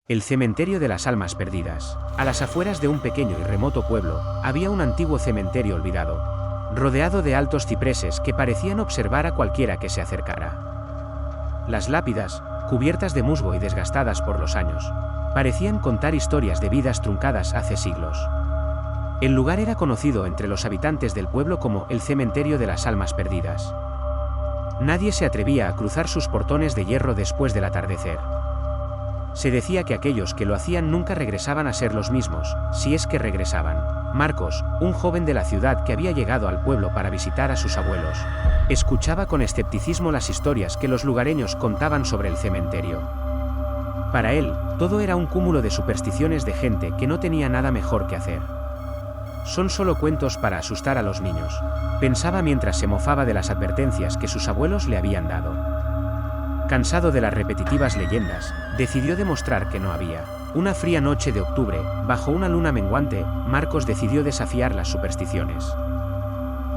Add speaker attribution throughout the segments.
Speaker 1: El cementerio de las almas perdidas. A las afueras de un pequeño y remoto pueblo, había un antiguo cementerio olvidado, rodeado de altos cipreses que parecían observar a cualquiera que se acercara. Las lápidas, cubiertas de musgo y desgastadas por los años, parecían contar historias de vidas truncadas hace siglos. El lugar era conocido entre los habitantes del pueblo como el cementerio de las almas perdidas. Nadie se atrevía a cruzar sus portones de hierro después del atardecer. Se decía que aquellos que lo hacían nunca regresaban a ser los mismos, si es que regresaban. Marcos, un joven de la ciudad que había llegado al pueblo para visitar a sus abuelos, escuchaba con escepticismo las historias que los lugareños contaban sobre el cementerio. Para él, todo era un cúmulo de supersticiones de gente que no tenía nada mejor que hacer. Son solo cuentos para asustar a los niños, pensaba mientras se mofaba de las advertencias que sus abuelos le habían dado. Cansado de las repetitivas leyendas, decidió demostrar que no había. Una fría noche de octubre, bajo una luna menguante, Marcos decidió desafiar las supersticiones.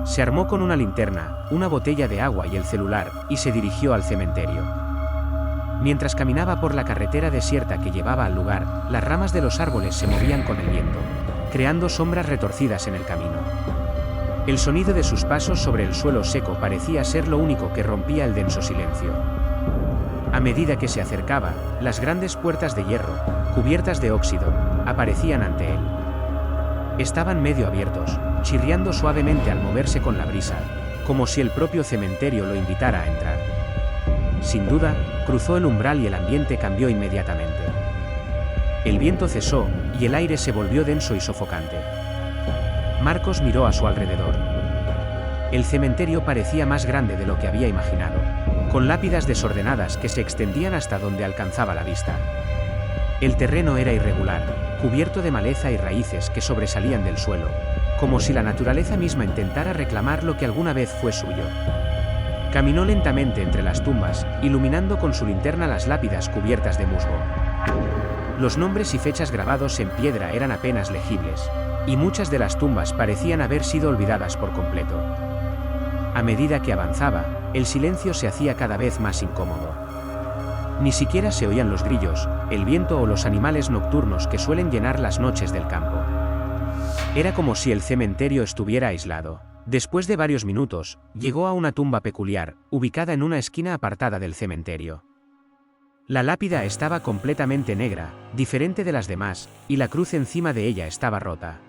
Speaker 1: Se armó con una linterna, una botella de agua y el celular, y se dirigió al cementerio. Mientras caminaba por la carretera desierta que llevaba al lugar, las ramas de los árboles se movían con el viento, creando sombras retorcidas en el camino. El sonido de sus pasos sobre el suelo seco parecía ser lo único que rompía el denso silencio. A medida que se acercaba, las grandes puertas de hierro, cubiertas de óxido, aparecían ante él. Estaban medio abiertos, chirriando suavemente al moverse con la brisa, como si el propio cementerio lo invitara a entrar. Sin duda, cruzó el umbral y el ambiente cambió inmediatamente. El viento cesó, y el aire se volvió denso y sofocante. Marcos miró a su alrededor. El cementerio parecía más grande de lo que había imaginado, con lápidas desordenadas que se extendían hasta donde alcanzaba la vista. El terreno era irregular, cubierto de maleza y raíces que sobresalían del suelo, como si la naturaleza misma intentara reclamar lo que alguna vez fue suyo. Caminó lentamente entre las tumbas, iluminando con su linterna las lápidas cubiertas de musgo. Los nombres y fechas grabados en piedra eran apenas legibles, y muchas de las tumbas parecían haber sido olvidadas por completo. A medida que avanzaba, el silencio se hacía cada vez más incómodo. Ni siquiera se oían los grillos, el viento o los animales nocturnos que suelen llenar las noches del campo. Era como si el cementerio estuviera aislado. Después de varios minutos, llegó a una tumba peculiar, ubicada en una esquina apartada del cementerio. La lápida estaba completamente negra, diferente de las demás, y la cruz encima de ella estaba rota.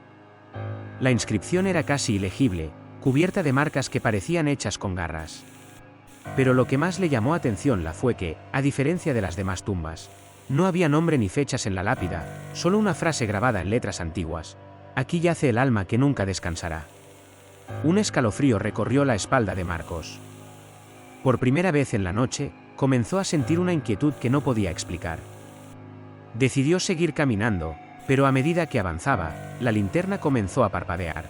Speaker 1: La inscripción era casi ilegible, cubierta de marcas que parecían hechas con garras. Pero lo que más le llamó atención fue que, a diferencia de las demás tumbas, no había nombre ni fechas en la lápida, solo una frase grabada en letras antiguas: "Aquí yace el alma que nunca descansará". Un escalofrío recorrió la espalda de Marcos. Por primera vez en la noche, comenzó a sentir una inquietud que no podía explicar. Decidió seguir caminando, pero a medida que avanzaba, la linterna comenzó a parpadear.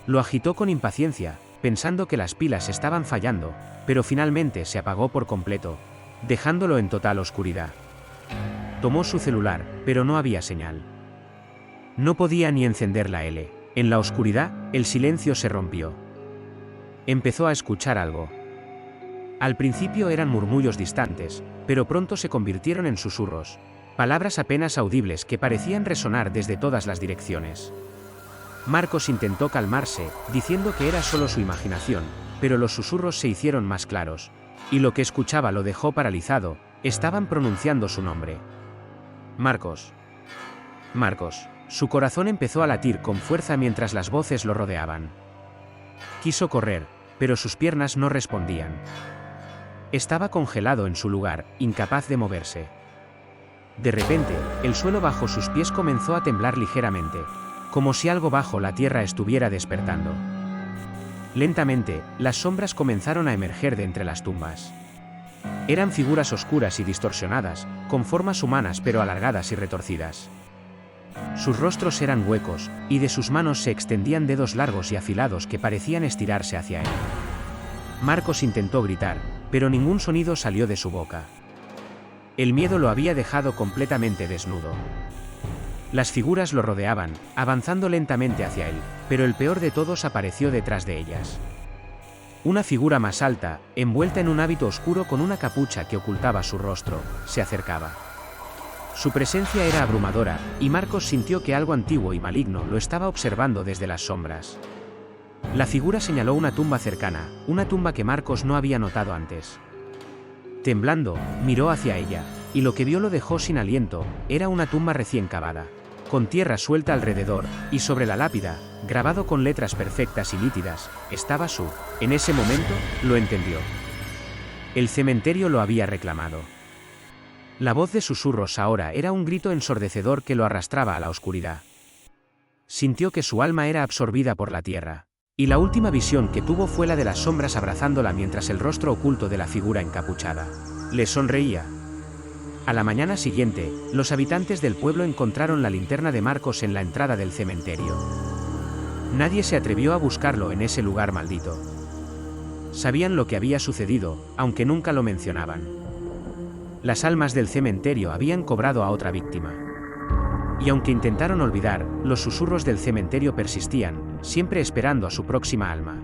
Speaker 1: Lo agitó con impaciencia, pensando que las pilas estaban fallando, pero finalmente se apagó por completo, dejándolo en total oscuridad. Tomó su celular, pero no había señal. No podía ni encender la L. En la oscuridad, el silencio se rompió. Empezó a escuchar algo. Al principio eran murmullos distantes, pero pronto se convirtieron en susurros, palabras apenas audibles que parecían resonar desde todas las direcciones. Marcos intentó calmarse, diciendo que era solo su imaginación, pero los susurros se hicieron más claros, y lo que escuchaba lo dejó paralizado. Estaban pronunciando su nombre. Marcos. Marcos. Su corazón empezó a latir con fuerza mientras las voces lo rodeaban. Quiso correr, pero sus piernas no respondían. Estaba congelado en su lugar, incapaz de moverse. De repente, el suelo bajo sus pies comenzó a temblar ligeramente, como si algo bajo la tierra estuviera despertando. Lentamente, las sombras comenzaron a emerger de entre las tumbas. Eran figuras oscuras y distorsionadas, con formas humanas pero alargadas y retorcidas. Sus rostros eran huecos, y de sus manos se extendían dedos largos y afilados que parecían estirarse hacia él. Marcos intentó gritar, pero ningún sonido salió de su boca. El miedo lo había dejado completamente desnudo. Las figuras lo rodeaban, avanzando lentamente hacia él, pero el peor de todos apareció detrás de ellas. Una figura más alta, envuelta en un hábito oscuro con una capucha que ocultaba su rostro, se acercaba. Su presencia era abrumadora, y Marcos sintió que algo antiguo y maligno lo estaba observando desde las sombras. La figura señaló una tumba cercana, una tumba que Marcos no había notado antes. Temblando, miró hacia ella, y lo que vio lo dejó sin aliento. Era una tumba recién cavada, con tierra suelta alrededor, y sobre la lápida, grabado con letras perfectas y nítidas, estaba su. En ese momento, lo entendió. El cementerio lo había reclamado. La voz de susurros ahora era un grito ensordecedor que lo arrastraba a la oscuridad. Sintió que su alma era absorbida por la tierra. Y la última visión que tuvo fue la de las sombras abrazándola mientras el rostro oculto de la figura encapuchada le sonreía. A la mañana siguiente, los habitantes del pueblo encontraron la linterna de Marcos en la entrada del cementerio. Nadie se atrevió a buscarlo en ese lugar maldito. Sabían lo que había sucedido, aunque nunca lo mencionaban. Las almas del cementerio habían cobrado a otra víctima. Y aunque intentaron olvidar, los susurros del cementerio persistían, siempre esperando a su próxima alma.